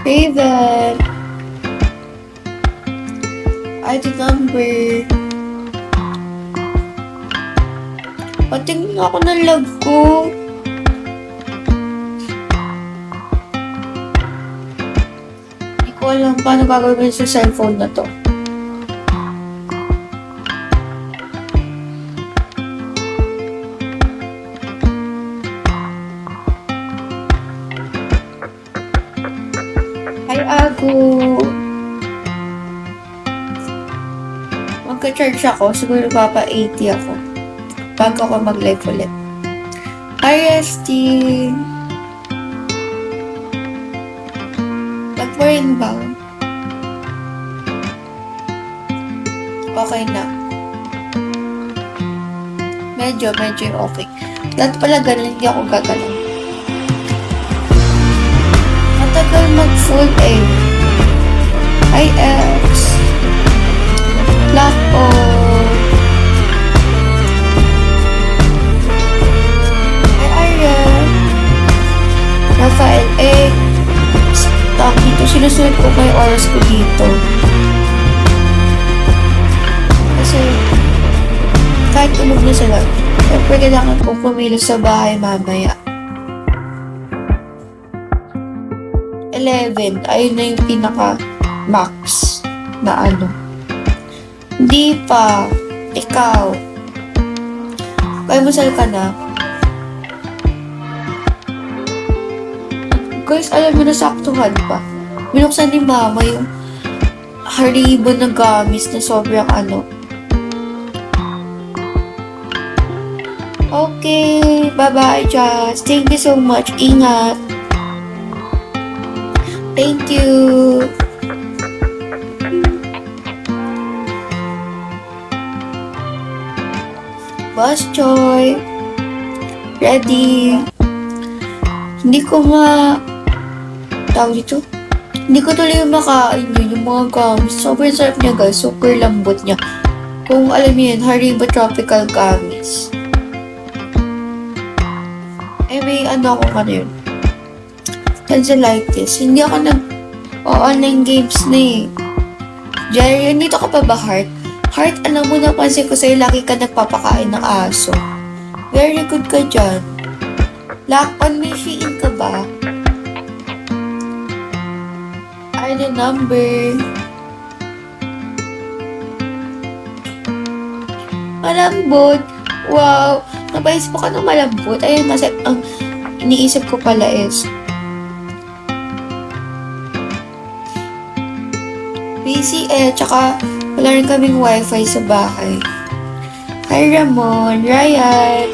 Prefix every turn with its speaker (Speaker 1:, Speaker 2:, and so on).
Speaker 1: Raven. ID number. Patingin ako ng lag ko. Hindi ko alam paano gagawin sa cellphone na to. Hi, Agu. Magka-charge ako. Siguro papa 80 ako. Bago ako mag-live ulit. Hi, Esti. Nag-brain ba? Okay na. Medyo okay. Lahat pala ganun, hindi ako gagalaw. Matagal mag-full A. Hi, X. Black O. Hi, Arya. Rafael A. Stop dito. Sinusunod ko may oras ko dito. Kasi, kahit tulog na sila, siyempre kailangan kong pumilos sa bahay mamaya. 11. Ayun na yung pinaka-max na ano. Hindi pa. Ikaw. Paimusal ka na. Guys, alam mo na saktuhan pa. Binuksan ni Mama yung Haribo na gamis na sobrang ano. Okay. Bye-bye, Jazz. Thank you so much. Ingat. Thank you. Boss Joy. Ready. Hindi ko tawag dito. Hindi ko tuloy makain yun, yung mga gamis. Sobrang sarap niya, guys. Super lambot niya. Kung alam niyo yun, Haribo Tropical Gamis. May ano ako yun. Tonsillitis. Hindi ako online games na eh. Jerry, nandito ka pa ba, Heart? Heart, alam mo, napansin ko sa'yo, laki ka nagpapakain ng aso. Very good ka dyan. Lakpan, may Shein ka ba? ID number. Malambot. Wow. Napaisip ko ka ng malambot. Ayun, nasa, ang iniisip ko pala is busy tsaka wala rin kaming wifi sa bahay. Hi, Ramon, Ryan,